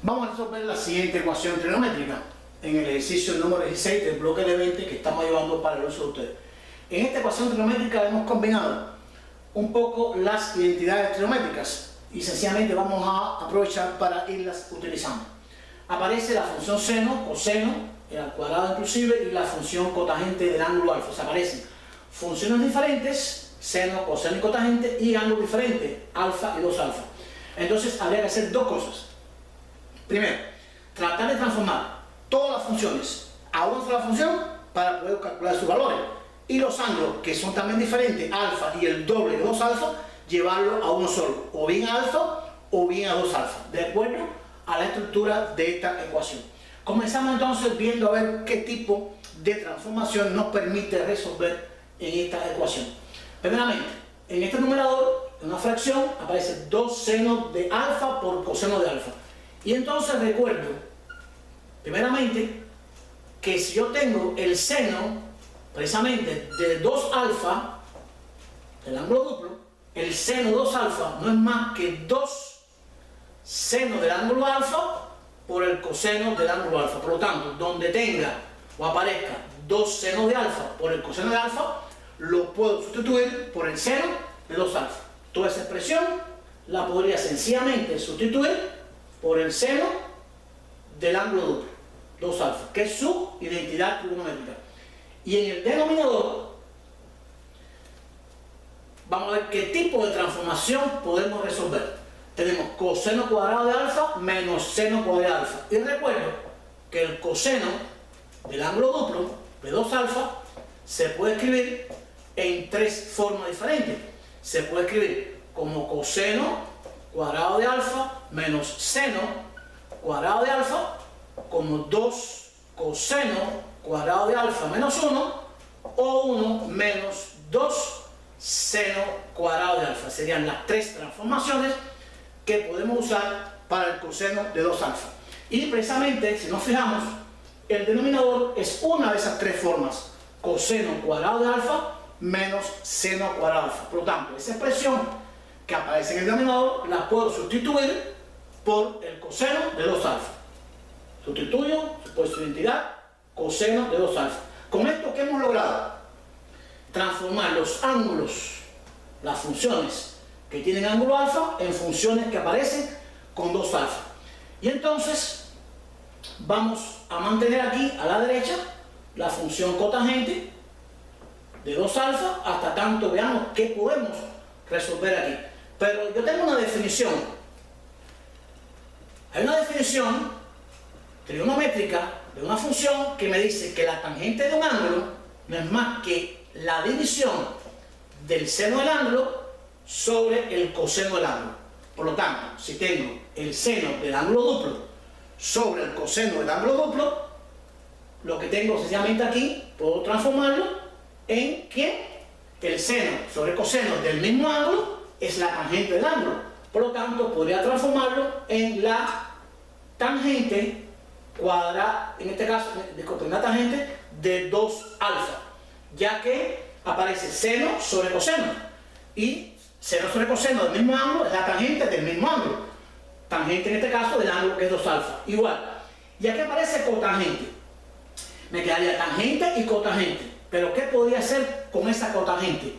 Vamos a resolver la siguiente ecuación trigonométrica en el ejercicio número 16 del bloque de 20 que estamos llevando para el uso de ustedes. En esta ecuación trigonométrica hemos combinado un poco las identidades trigonométricas y sencillamente vamos a aprovechar para irlas utilizando. Aparece la función seno, coseno, al cuadrado inclusive, y la función cotangente del ángulo alfa. O sea, aparecen funciones diferentes, seno, coseno y cotangente, y ángulos diferentes, alfa y 2 alfa. Entonces habría que hacer dos cosas. Primero, tratar de transformar todas las funciones a una sola función para poder calcular sus valores. Y los ángulos, que son también diferentes, alfa y el doble de 2 alfa, llevarlo a uno solo, o bien a alfa o bien a 2 alfa, de acuerdo a la estructura de esta ecuación. Comenzamos entonces viendo a ver qué tipo de transformación nos permite resolver en esta ecuación. Primeramente, en este numerador, en una fracción, aparece 2 senos de alfa por coseno de alfa. Y entonces recuerdo, primeramente, que si yo tengo el seno, precisamente de 2 alfa, del ángulo duplo, el seno de 2 alfa no es más que 2 senos del ángulo alfa por el coseno del ángulo alfa. Por lo tanto, donde tenga o aparezca 2 senos de alfa por el coseno de alfa, lo puedo sustituir por el seno de 2 alfa. Toda esa expresión la podría sencillamente sustituir por el seno del ángulo duplo, 2 alfa, que es su identidad trigonométrica. Y en el denominador vamos a ver qué tipo de transformación podemos resolver. Tenemos coseno cuadrado de alfa menos seno cuadrado de alfa. Y recuerdo que el coseno del ángulo duplo de 2 alfa se puede escribir en 3 formas diferentes. Se puede escribir como coseno cuadrado de alfa menos seno cuadrado de alfa, como 2 coseno cuadrado de alfa menos 1, o 1 menos 2 seno cuadrado de alfa. Serían las 3 transformaciones que podemos usar para el coseno de 2 alfa. Y precisamente, si nos fijamos, el denominador es una de esas 3 formas: coseno cuadrado de alfa menos seno cuadrado de alfa. Por lo tanto, esa expresión que aparece en el denominador la puedo sustituir por el coseno de 2 alfa. Sustituyo por su identidad coseno de 2 alfa. Con esto, ¿qué hemos logrado? Transformar los ángulos, las funciones que tienen ángulo alfa, en funciones que aparecen con 2 alfa. Y entonces vamos a mantener aquí a la derecha la función cotangente de 2 alfa hasta tanto veamos qué podemos resolver aquí. Pero yo tengo una definición. Hay una definición trigonométrica de una función que me dice que la tangente de un ángulo no es más que la división del seno del ángulo sobre el coseno del ángulo. Por lo tanto, si tengo el seno del ángulo duplo sobre el coseno del ángulo duplo, lo que tengo sencillamente aquí, puedo transformarlo en que el seno sobre el coseno del mismo ángulo es la tangente del ángulo. Por lo tanto, podría transformarlo en la tangente cuadrada, en este caso, en la tangente de 2 alfa, ya que aparece seno sobre coseno. Y seno sobre coseno del mismo ángulo es la tangente del mismo ángulo. Tangente en este caso del ángulo que es 2 alfa. Igual, ya que aparece cotangente, me quedaría tangente y cotangente. Pero ¿qué podría hacer con esa cotangente?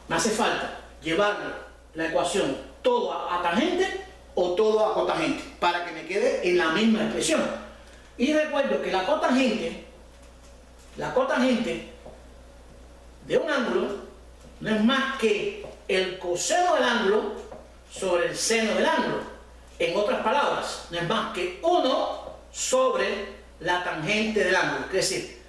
Me hace falta llevarle la ecuación todo a tangente o todo a cotangente para que me quede en la misma expresión. Y recuerdo que la cotangente de un ángulo no es más que el coseno del ángulo sobre el seno del ángulo. En otras palabras, no es más que 1 sobre la tangente del ángulo. Es decir,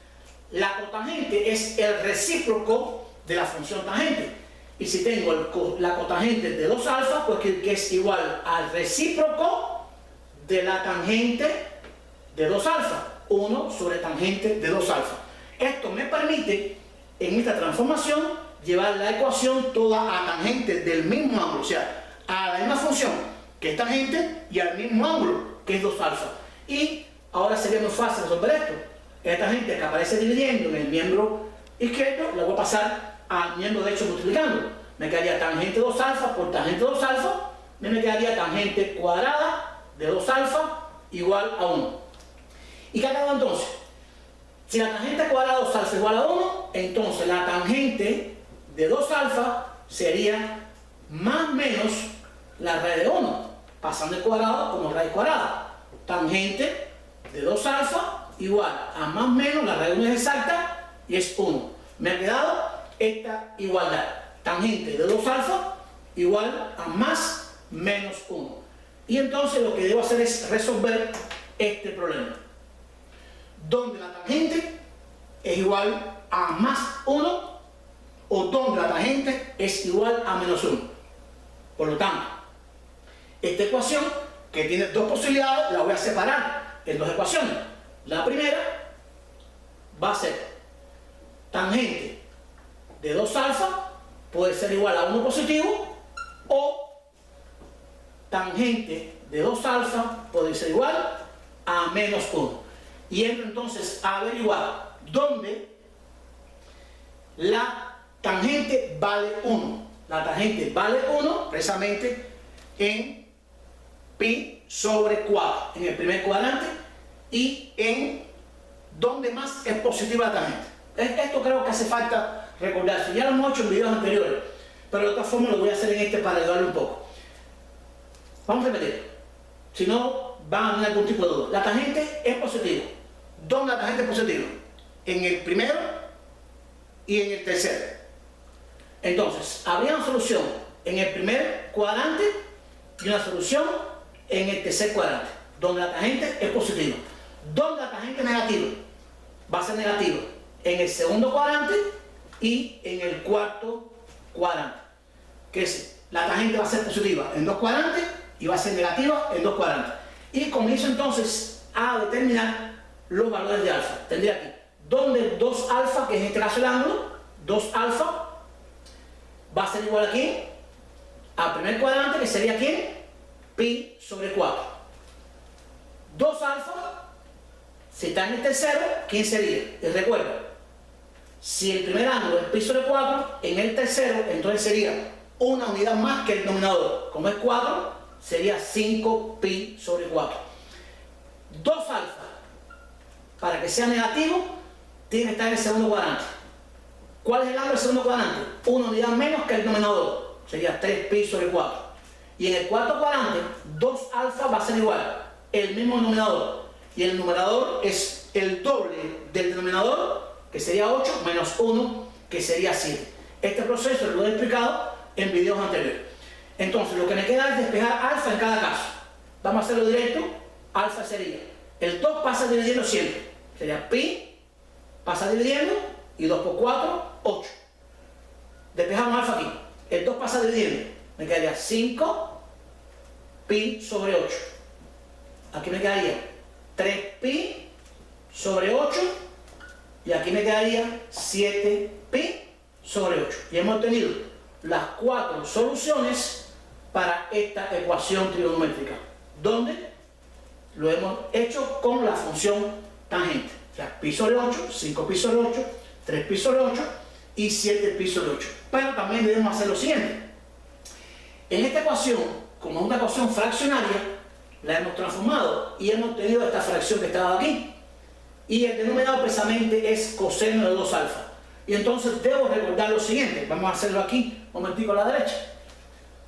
la cotangente es el recíproco de la función tangente. Y si tengo la cotangente de 2 alfa, pues que es igual al recíproco de la tangente de 2 alfa. 1 sobre tangente de 2 alfa. Esto me permite, en esta transformación, llevar la ecuación toda a tangente del mismo ángulo. O sea, a la misma función que es tangente y al mismo ángulo que es 2 alfa. Y ahora sería muy fácil resolver esto. Esta tangente que aparece dividiendo en el miembro izquierdo, la voy a pasar al miembro derecho multiplicando. Me quedaría tangente 2 alfa por tangente 2 alfa, me quedaría tangente cuadrada de 2 alfa igual a 1. ¿Y qué ha quedado entonces? Si la tangente cuadrada de 2 alfa igual a 1, entonces la tangente de 2 alfa sería más menos la raíz de 1, pasando el cuadrado como raíz cuadrada. Tangente de 2 alfa igual a más menos, la raíz de 1 es exacta y es 1. Me ha quedado esta igualdad. Tangente de 2 alfa igual a más menos 1. Y entonces lo que debo hacer es resolver este problema, donde la tangente es igual a más 1 o donde la tangente es igual a menos 1. Por lo tanto, esta ecuación, que tiene dos posibilidades, la voy a separar en dos ecuaciones. La primera va a ser tangente de 2 alfa puede ser igual a 1 positivo, o tangente de 2 alfa puede ser igual a menos 1. Y entro entonces a averiguar dónde la tangente vale 1. La tangente vale 1 precisamente en pi sobre 4, en el primer cuadrante, y en donde más es positiva la tangente. Esto creo que hace falta recordarse. Ya lo hemos hecho en videos anteriores, pero de otra forma lo voy a hacer en este para ayudarle un poco. Vamos a repetir, si no van a tener algún tipo de duda. La tangente es positiva. ¿Dónde la tangente es positiva? En el primero y en el tercero. Entonces, habría una solución en el primer cuadrante y una solución en el tercer cuadrante, donde la tangente es positiva. Donde la tangente es negativa, va a ser negativa en el segundo cuadrante y en el cuarto cuadrante. Que es, la tangente va a ser positiva en 2 cuadrantes y va a ser negativa en 2 cuadrantes. Y comienzo entonces a determinar los valores de alfa. Tendría aquí, donde 2 alfa, que es en este caso el ángulo, 2 alfa va a ser igual aquí al primer cuadrante, que sería aquí pi sobre 4. 2 alfa, si está en el tercero, ¿quién sería? Y recuerda, si el primer ángulo es pi sobre 4, en el tercero, entonces sería una unidad más que el denominador. Como es 4, sería 5 pi sobre 4. 2 alfa, para que sea negativo, tiene que estar en el segundo cuadrante. ¿Cuál es el ángulo del segundo cuadrante? Una unidad menos que el denominador, sería 3 pi sobre 4. Y en el cuarto cuadrante, 2 alfa va a ser igual, el mismo denominador. Y el numerador es el doble del denominador, que sería 8, menos 1, que sería 7. Este proceso lo he explicado en videos anteriores. Entonces, lo que me queda es despejar alfa en cada caso. Vamos a hacerlo directo. Alfa sería, el 2 pasa dividiendo siempre. Sería pi, pasa dividiendo, y 2 por 4, 8. Despejamos alfa aquí. El 2 pasa dividiendo. Me quedaría 5 pi sobre 8. Aquí me quedaría 3 pi sobre 8. Y aquí me quedaría 7 pi sobre 8. Y hemos obtenido las 4 soluciones para esta ecuación trigonométrica, donde lo hemos hecho con la función tangente. O sea, pi sobre 8, 5 pi sobre 8, 3 pi sobre 8 y 7 pi sobre 8. Pero también debemos hacer lo siguiente. En esta ecuación, como es una ecuación fraccionaria, la hemos transformado y hemos obtenido esta fracción que estaba aquí. Y el denominador precisamente es coseno de 2 alfa. Y entonces debo recordar lo siguiente. Vamos a hacerlo aquí, un momentico a la derecha.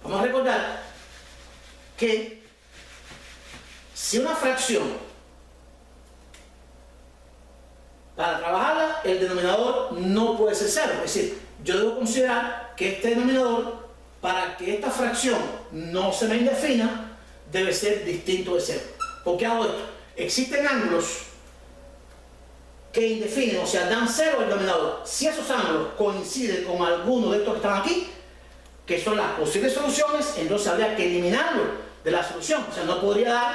Vamos a recordar que si una fracción, para trabajarla, el denominador no puede ser 0. Es decir, yo debo considerar que este denominador, para que esta fracción no se me indefina, debe ser distinto de 0. ¿Por qué hago esto? Existen ángulos que indefinen, o sea, dan 0 al denominador. Si esos ángulos coinciden con alguno de estos que están aquí, que son las posibles soluciones, entonces habría que eliminarlo de la solución. O sea, no podría dar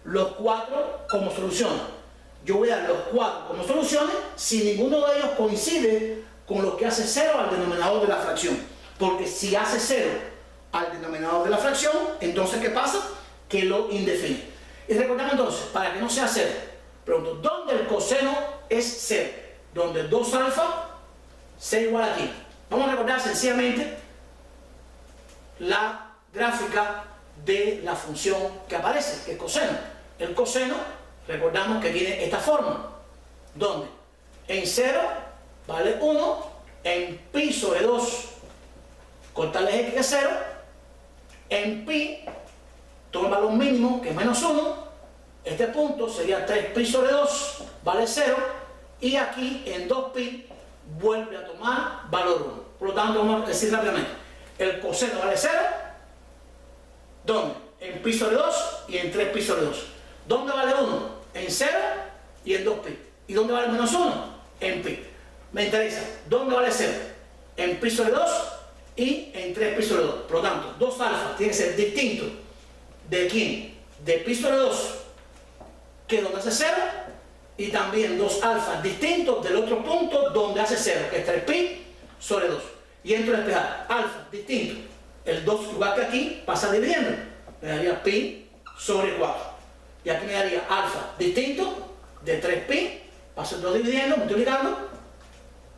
los 4 como solución. Yo voy a dar los 4 como soluciones si ninguno de ellos coincide con lo que hace 0 al denominador de la fracción. Porque si hace 0 al denominador de la fracción, entonces ¿qué pasa? Que lo indefine. Y recordemos entonces, para que no sea 0, pregunto, ¿dónde el coseno es 0? Donde 2 alfa sea igual aquí. Vamos a recordar sencillamente la gráfica de la función que aparece, que es coseno. El coseno, recordamos que tiene esta forma, donde en 0 vale 1, en pi sobre 2, cortarle x que es 0, en pi, toma el valor mínimo que es menos 1, este punto sería 3pi sobre 2, vale 0, y aquí en 2pi vuelve a tomar valor 1. Por lo tanto, vamos a decir rápidamente, el coseno vale 0, ¿dónde? En pi sobre 2 y en 3pi sobre 2. ¿Dónde vale 1? En 0 y en 2pi. ¿Y dónde vale menos 1? En pi. Me interesa, ¿dónde vale 0? En pi sobre 2 y en 3pi sobre 2. Por lo tanto, 2 alfa tiene que ser distinto de quién? De pi sobre 2, que es donde hace 0, y también 2 alfa distintos del otro punto donde hace 0, que es 3pi sobre 2. Y entro a despejar, alfa distinto, el 2 igual que aquí, pasa dividiendo, me daría pi sobre 4. Y aquí me daría alfa distinto de 3pi, paso el 2 dividiendo, multiplicando,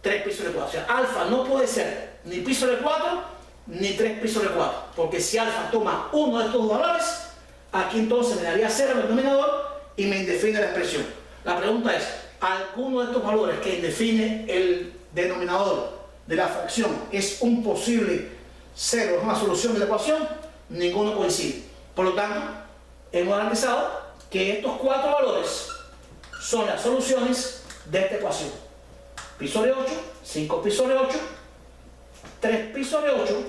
3pi sobre 4. O sea, alfa no puede ser ni pi sobre 4, ni 3pi sobre 4. Porque si alfa toma uno de estos dos valores, aquí entonces me daría 0 en el denominador y me indefine la expresión. La pregunta es, ¿alguno de estos valores que indefine el denominador de la fracción es un posible 0, es una solución de la ecuación? Ninguno coincide. Por lo tanto, hemos analizado que estos 4 valores son las soluciones de esta ecuación. Pi sobre 8, 5pi sobre 8, 3pi sobre 8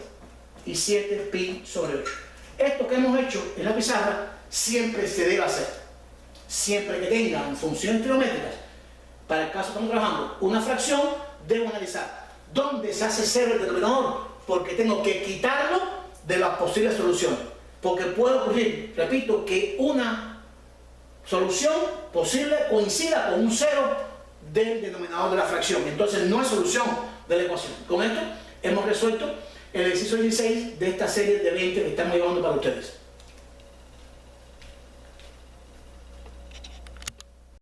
y 7pi sobre 8. Esto que hemos hecho en la pizarra siempre se debe hacer. Siempre que tengan funciones trigonométricas, para el caso que estamos trabajando, una fracción, debo analizar dónde se hace 0 el denominador, porque tengo que quitarlo de las posibles soluciones. Porque puede ocurrir, repito, que una solución posible coincida con un 0 del denominador de la fracción. Entonces no es solución de la ecuación. Con esto hemos resuelto el ejercicio 16 de esta serie de 20 que estamos llevando para ustedes.